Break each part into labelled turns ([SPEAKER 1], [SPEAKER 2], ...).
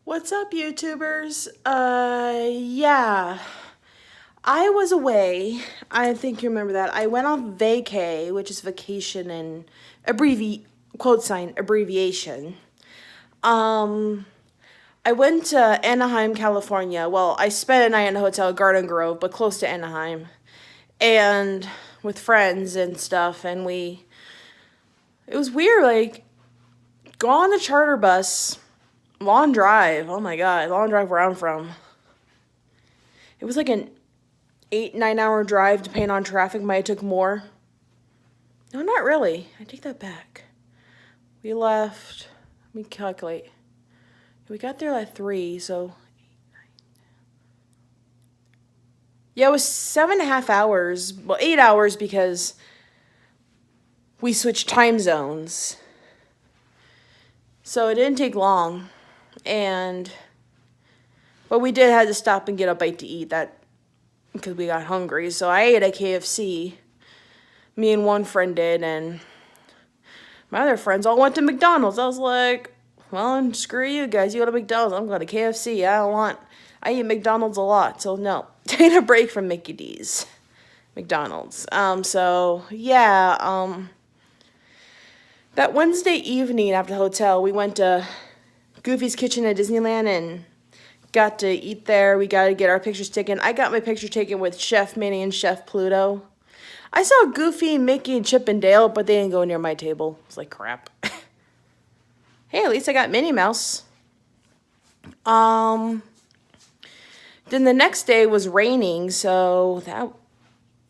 [SPEAKER 1] What's up, YouTubers? Yeah. I was away. I think you remember that. I went on vacay, which is vacation and abbreviation. Um, I went to Anaheim, California. Well, I spent a night in a hotel, Garden Grove, but close to Anaheim. And with friends and stuff, and it was weird, like, go on the charter bus. Long drive. Oh my god, long drive where I'm from. It was like an 8-9 hour drive, depending on traffic. Might have took more. No, not really. I take that back. We left. Let me calculate. We got there at 3, so yeah, it was 7.5 hours. Well, 8 hours because we switched time zones. So it didn't take long. But we did have to stop and get a bite to eat because we got hungry. So I ate at KFC. Me and one friend did, and my other friends all went to McDonald's. I was like, well, screw you guys. You go to McDonald's. I'm going to KFC. I eat McDonald's a lot, so no. Take a break from Mickey D's. McDonald's. That Wednesday evening after the hotel, we went to Goofy's Kitchen at Disneyland and got to eat there. We got to get our pictures taken. I got my picture taken with Chef Minnie and Chef Pluto. I saw Goofy, Mickey, and Chip and Dale, but they didn't go near my table. It's like crap. Hey, at least I got Minnie Mouse. Then the next day was raining, so that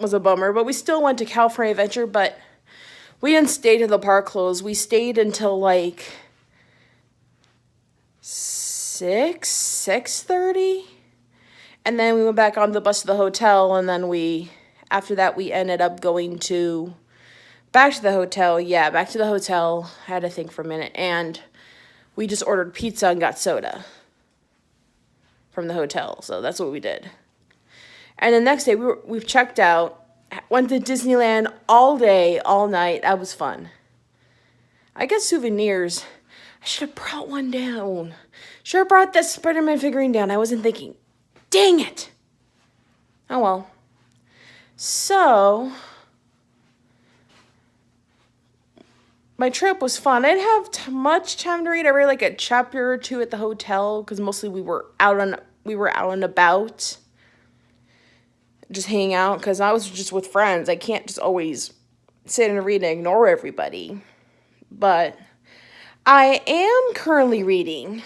[SPEAKER 1] was a bummer. But we still went to California Adventure, but we didn't stay till the park closed. We stayed until like 6:30, and then we went back on the bus to the hotel, and then after that we ended up going back to the hotel. Yeah, back to the hotel. I had to think for a minute, and we just ordered pizza and got soda from the hotel. So that's what we did. And the next day we've checked out. Went to Disneyland all day, all night. That was fun. I got souvenirs. I should have brought one down. Should have brought that Spider-Man figurine down. I wasn't thinking. Dang it. Oh well. So, my trip was fun. I didn't have much time to read. I read like a chapter or two at the hotel because mostly we were out and about, just hanging out because I was just with friends. I can't just always sit and read and ignore everybody. But I am currently reading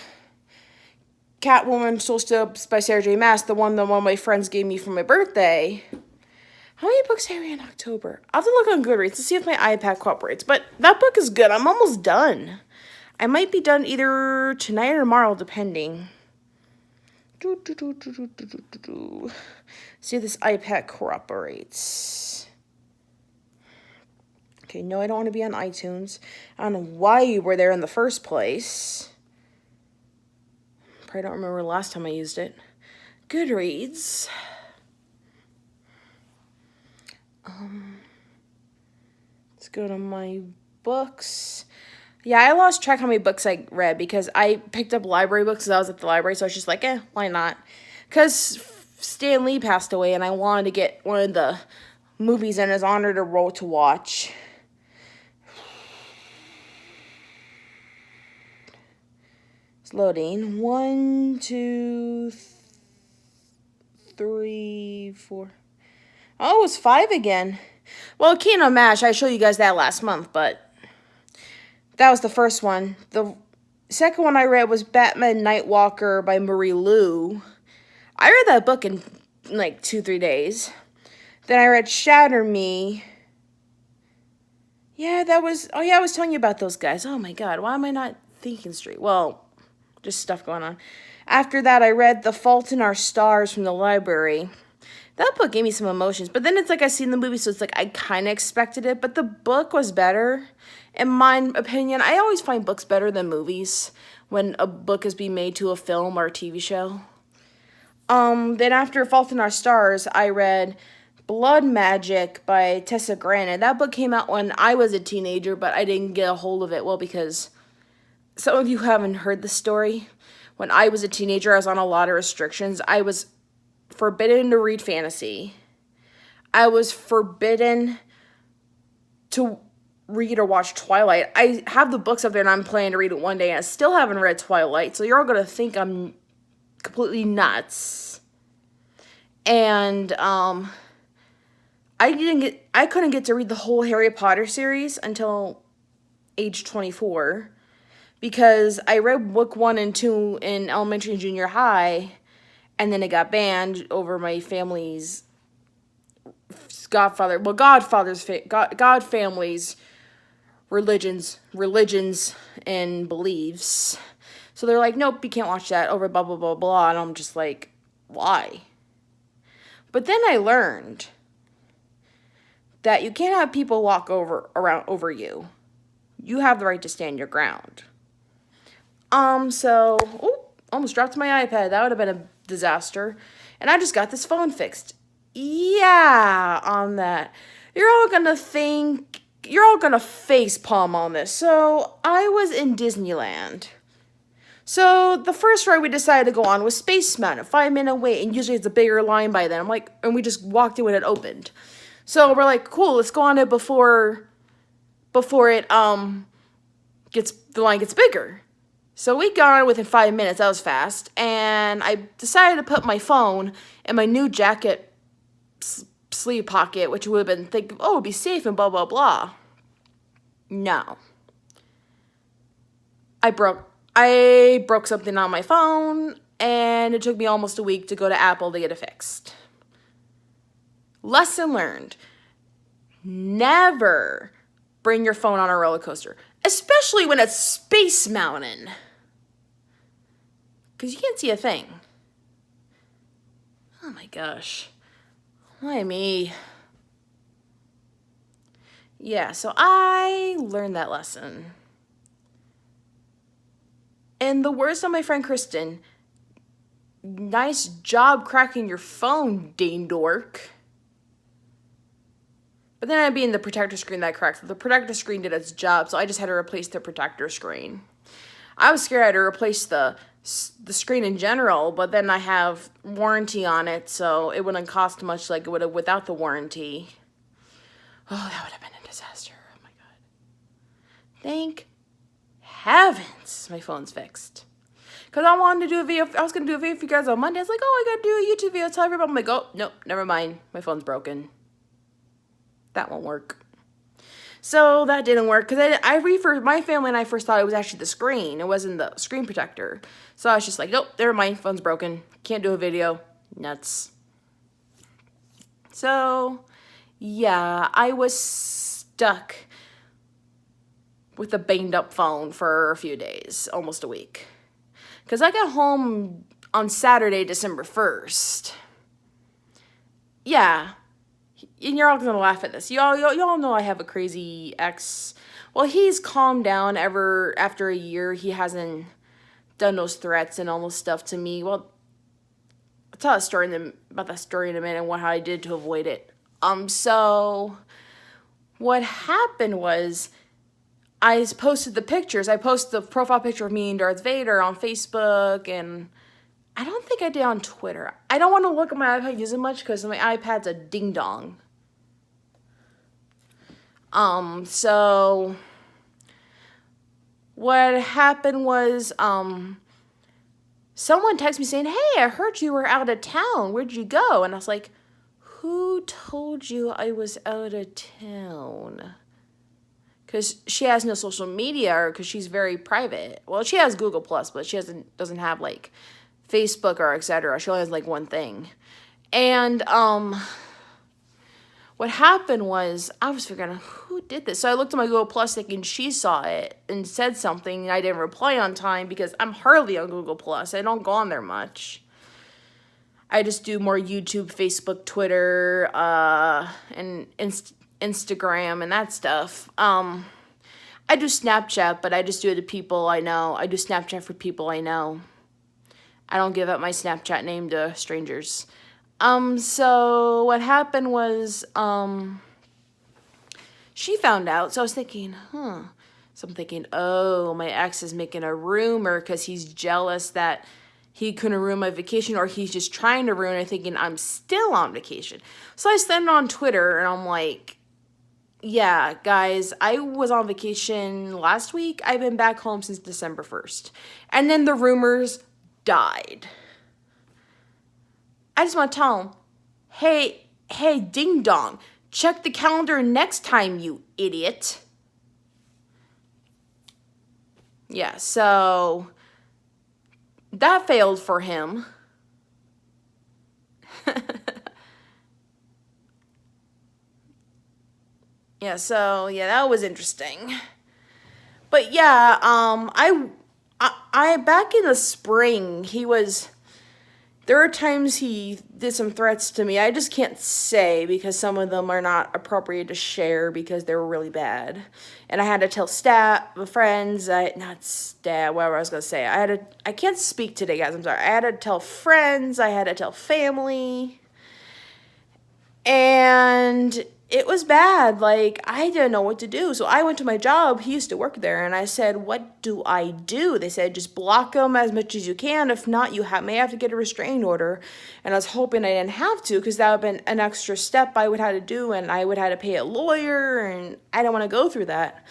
[SPEAKER 1] Catwoman Soul Steps by Sarah J. Maas, the one my friends gave me for my birthday. How many books did I read in October? I'll have to look on Goodreads to see if my iPad cooperates. But that book is good. I'm almost done. I might be done either tonight or tomorrow, depending. See if this iPad cooperates. Okay, no, I don't want to be on iTunes. I don't know why you were there in the first place. Probably don't remember the last time I used it. Goodreads. Let's go to my books. Yeah, I lost track how many books I read because I picked up library books because I was at the library, so I was just like, why not? Because Stan Lee passed away, and I wanted to get one of the movies in his honor to watch. It's loading. 1, 2, 3, 4. Oh, it was 5 again. Well, Kingdom Mash, I showed you guys that last month, but that was the first one. The second one I read was Batman Nightwalker by Marie Lu. I read that book in like 2-3 days. Then I read Shatter Me. Yeah, I was telling you about those guys. Oh my god, why am I not thinking straight? Well, just stuff going on. After that, I read The Fault in Our Stars from the library. That book gave me some emotions, but then it's like I seen the movie, so it's like I kind of expected it, but the book was better. In my opinion, I always find books better than movies when a book is being made to a film or a TV show. Then after Fault in Our Stars, I read Blood Magic by Tessa. That book came out when I was a teenager, but I didn't get a hold of it, well, because some of you haven't heard the story. When I was a teenager, I was on a lot of restrictions. I was forbidden to read fantasy. I was forbidden to read or watch Twilight. I have the books up there and I'm planning to read it one day, and I still haven't read Twilight, so you're all gonna think I'm completely nuts. And I couldn't get to read the whole Harry Potter series until age 24 because I read book 1 and 2 in elementary and junior high, and then it got banned over my family's God family's religions and beliefs. So they're like, nope, you can't watch that over blah, blah, blah, blah. And I'm just like, why? But then I learned that you can't have people walk over you. You have the right to stand your ground. Almost dropped my iPad. That would have been a disaster. And I just got this phone fixed. Yeah, on that. You're all gonna face palm on this. So I was in Disneyland. So the first ride we decided to go on was Space Mountain, 5-minute wait, and usually it's a bigger line by then. And we just walked in when it opened. So we're like, cool, let's go on it before it the line gets bigger. So we got on within 5 minutes. That was fast, and I decided to put my phone in my new jacket sleeve pocket, which would have been thinking, oh, it'd be safe and blah blah blah. No, I broke something on my phone, and it took me almost a week to go to Apple to get it fixed. Lesson learned. Never bring your phone on a roller coaster, especially when it's Space Mountain, because you can't see a thing. Oh my gosh. Why me? Yeah, so I learned that lesson. And the words of my friend Kristen, nice job cracking your phone, Dane Dork. But then I'd be in the protector screen that cracked. The protector screen did its job, so I just had to replace the protector screen. I was scared I had to replace the screen in general, but then I have warranty on it, so it wouldn't cost much like it would have without the warranty. Oh, that would have been a disaster. Oh my god. Thank heavens my phone's fixed. Because I wanted to do a video. I was going to do a video for you guys on Monday. I was like, oh, I got to do a YouTube video. Tell everybody. I'm like, oh, nope, never mind. My phone's broken. That won't work. So that didn't work because my family and I first thought it was actually the screen. It wasn't the screen protector. So I was just like, nope, never mind. Phone's broken. Can't do a video. Nuts. So, yeah, I was stuck with a banged up phone for a few days, almost a week. Because I got home on Saturday, December 1st. Yeah. And you're all going to laugh at this. Y'all know I have a crazy ex. Well, he's calmed down after a year. He hasn't done those threats and all this stuff to me. Well, I'll tell about that story in a minute and how I did to avoid it. So what happened was I posted the pictures. I posted the profile picture of me and Darth Vader on Facebook, and I don't think I did on Twitter. I don't want to look at my iPad using much because my iPad's a ding-dong. So what happened was, someone texted me saying, hey, I heard you were out of town. Where'd you go? And I was like, who told you I was out of town? Because she has no social media, or because she's very private. Well, she has Google+, but she doesn't have, like, Facebook or etc. She only has, like, one thing. And, what happened was, I was figuring out who did this. So I looked at my Google Plus thinking she saw it and said something, and I didn't reply on time because I'm hardly on Google Plus. I don't go on there much. I just do more YouTube, Facebook, Twitter, and Instagram and that stuff. I do Snapchat, but I just do it to people I know. I do Snapchat for people I know. I don't give out my Snapchat name to strangers. So what happened was, she found out, so I was thinking, So I'm thinking, oh, my ex is making a rumor because he's jealous that he couldn't ruin my vacation, or he's just trying to ruin it, thinking I'm still on vacation. So I sent it on Twitter, and I'm like, yeah, guys, I was on vacation last week. I've been back home since December 1st. And then the rumors died. I just want to tell him, hey, ding dong, check the calendar next time, you idiot. Yeah, so that failed for him. Yeah, so yeah, that was interesting. But yeah, I back in the spring, there are times he did some threats to me. I just can't say because some of them are not appropriate to share because they were really bad. And I had to tell friends, whatever I was going to say. I can't speak today, guys, I'm sorry. I had to tell friends, I had to tell family. And it was bad. Like, I didn't know what to do. So I went to my job. He used to work there. And I said, what do I do? They said, just block them as much as you can. If not, you may have to get a restraining order. And I was hoping I didn't have to, because that would have been an extra step I would have to do. And I would have to pay a lawyer. And I didn't want to go through that.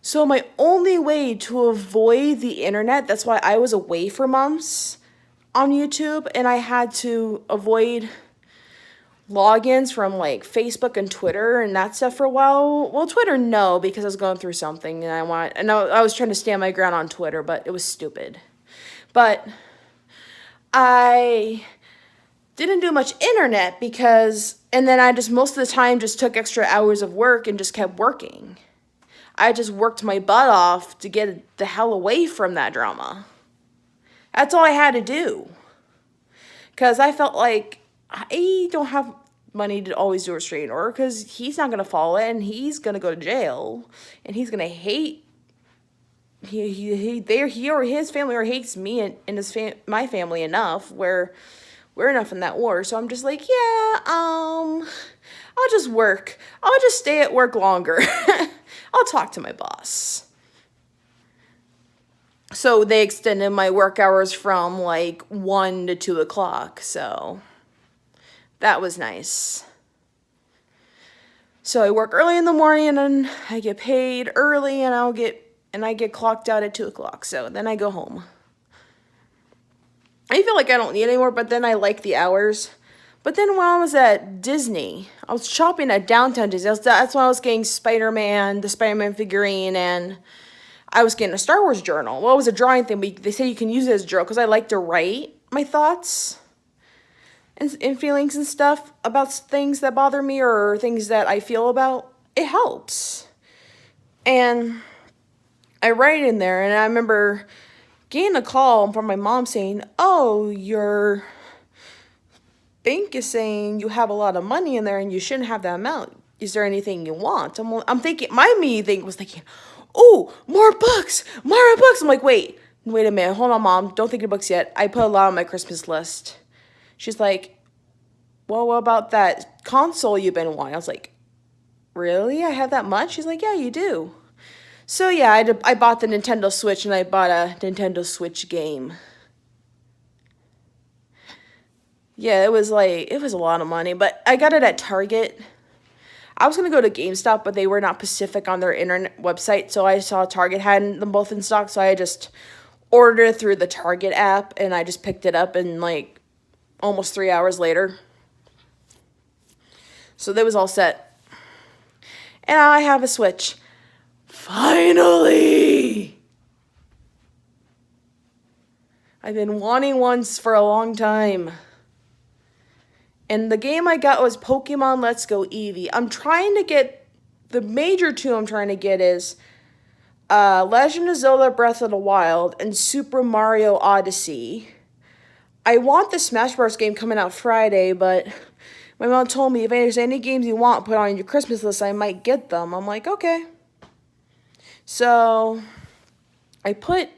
[SPEAKER 1] So my only way to avoid the internet, that's why I was away for months on YouTube. And I had to avoid logins from like Facebook and Twitter and that stuff for a while. Well, Twitter, no, because I was going through something and I was trying to stand my ground on Twitter, but it was stupid. But I didn't do much internet and then I just most of the time just took extra hours of work and just kept working. I just worked my butt off to get the hell away from that drama. That's all I had to do. Because I felt like I don't have money to always do a restraining order because he's not going to follow it and he's going to go to jail and he's going to hate he or his family or hates me and my family enough where we're enough in that war. So I'm just like, yeah, I'll just work. I'll just stay at work longer. I'll talk to my boss. So they extended my work hours from like 1 to 2 o'clock. So that was nice. So I work early in the morning and I get paid early and I get clocked out at 2 o'clock. So then I go home. I feel like I don't need any more, but then I like the hours. But then when I was at Disney, I was shopping at downtown Disney. That's when I was getting the Spider-Man figurine, and I was getting a Star Wars journal. Well, it was a drawing thing, but they say you can use it as a journal because I like to write my thoughts and feelings and stuff about things that bother me or things that I feel about. It helps. And I write in there, and I remember getting a call from my mom saying, oh, your bank is saying you have a lot of money in there and you shouldn't have that amount. Is there anything you want? I'm thinking, was thinking, oh, more books. I'm like, wait a minute. Hold on, Mom. Don't think of books yet. I put a lot on my Christmas list. She's like, well, what about that console you've been wanting? I was like, really? I have that much? She's like, yeah, you do. So yeah, I bought the Nintendo Switch, and I bought a Nintendo Switch game. Yeah, it was a lot of money, but I got it at Target. I was going to go to GameStop, but they were not specific on their internet website, so I saw Target had them both in stock, so I just ordered it through the Target app, and I just picked it up in like almost 3 hours later. So that was all set. And I have a Switch. Finally! I've been wanting one for a long time. And the game I got was Pokemon Let's Go Eevee. The major two I'm trying to get is Legend of Zelda Breath of the Wild and Super Mario Odyssey. I want the Smash Bros. Game coming out Friday, but my mom told me if there's any games you want put on your Christmas list, I might get them. I'm like, okay. So I put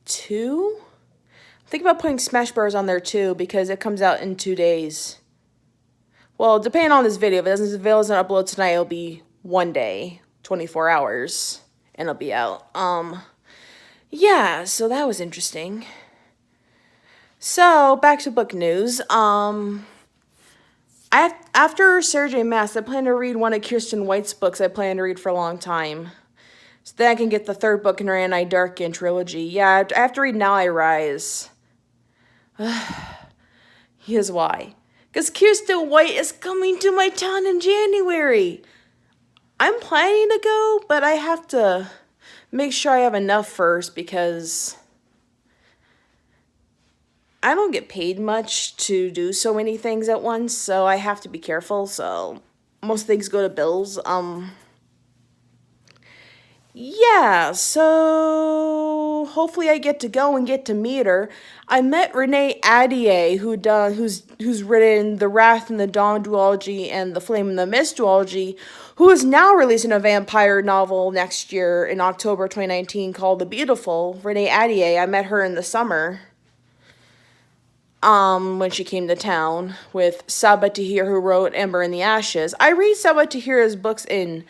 [SPEAKER 1] 2. Think about putting Smash Bros. On there too because it comes out in 2 days. Well, depending on this video, if it doesn't upload tonight, it'll be 1 day, 24 hours and it'll be out. Yeah, so that was interesting. So, back to book news. After Sergei Mass, I plan to read one of Kirsten White's books I plan to read for a long time. So then I can get the third book in her Anti Darkin trilogy. Yeah, I have to read Now I Rise. Here's why. Because Kirsten White is coming to my town in January. I'm planning to go, but I have to make sure I have enough first because I don't get paid much to do so many things at once, so I have to be careful. So most things go to bills. Yeah, so hopefully I get to go and get to meet her. I met Renee Adier, who's written The Wrath and the Dawn duology and The Flame and the Mist duology, who is now releasing a vampire novel next year in October 2019 called The Beautiful. Renee Adier, I met her in the summer. When she came to town with Sabaa Tahir, who wrote Ember in the Ashes. I read Sabaa Tahir's books in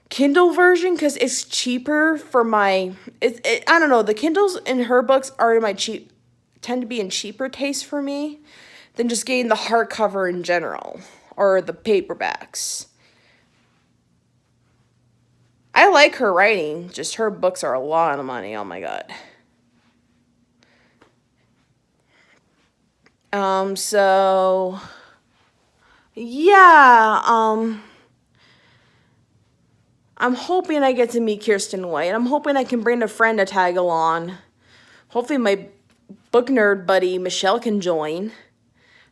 [SPEAKER 1] Kindle version because it's cheaper for my I don't know, the Kindles in her books are tend to be in cheaper taste for me than just getting the hardcover in general or the paperbacks. I like her writing, just her books are a lot of money. Oh my god. So yeah, I'm hoping I get to meet Kirsten White. I'm hoping I can bring a friend to tag along. Hopefully my book nerd buddy Michelle can join.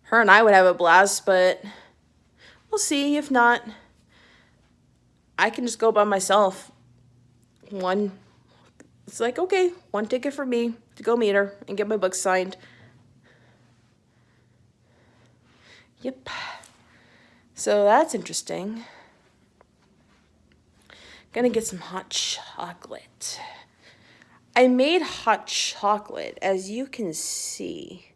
[SPEAKER 1] Her and I would have a blast, but we'll see. If not, I can just go by myself. It's like, okay, one ticket for me to go meet her and get my book signed. Yep. So that's interesting. Gonna get some hot chocolate. I made hot chocolate, as you can see.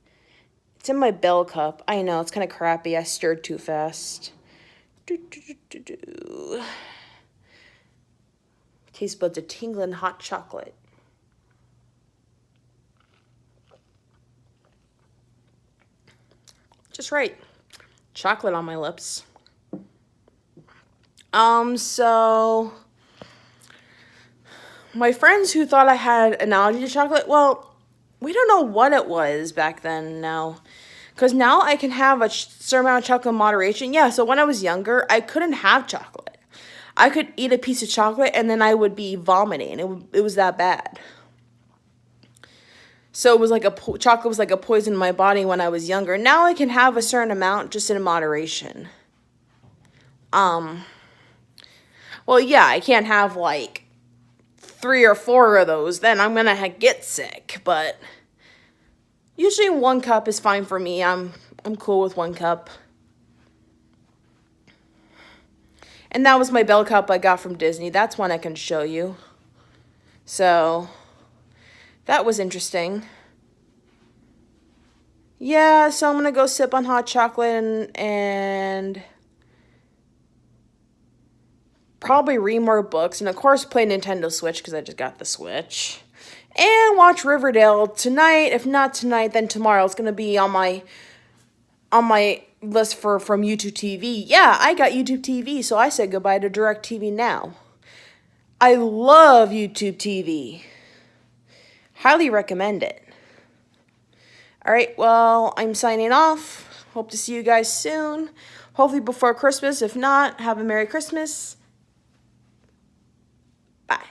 [SPEAKER 1] It's in my Bell cup. I know, it's kind of crappy. I stirred too fast. Taste buds are tingling hot chocolate. Just right. Chocolate on my lips. So my friends who thought I had an allergy to chocolate, well, we don't know what it was back then now. Because now I can have a certain amount of chocolate in moderation. Yeah, so when I was younger, I couldn't have chocolate. I could eat a piece of chocolate and then I would be vomiting. It was that bad. So it was like chocolate was like a poison in my body when I was younger. Now I can have a certain amount just in moderation. Well, yeah, I can't have like 3 or 4 of those. Then I'm gonna get sick. But usually 1 cup is fine for me. I'm cool with 1 cup. And that was my Bell cup I got from Disney. That's one I can show you. So that was interesting. Yeah, so I'm gonna go sip on hot chocolate and probably read more books, and of course play Nintendo Switch because I just got the Switch, and watch Riverdale tonight. If not tonight, then tomorrow. It's gonna be on my list from YouTube TV. Yeah, I got YouTube TV, so I said goodbye to DirecTV Now. I love YouTube TV. Highly recommend it. All right, well, I'm signing off. Hope to see you guys soon. Hopefully before Christmas. If not, have a Merry Christmas. Bye.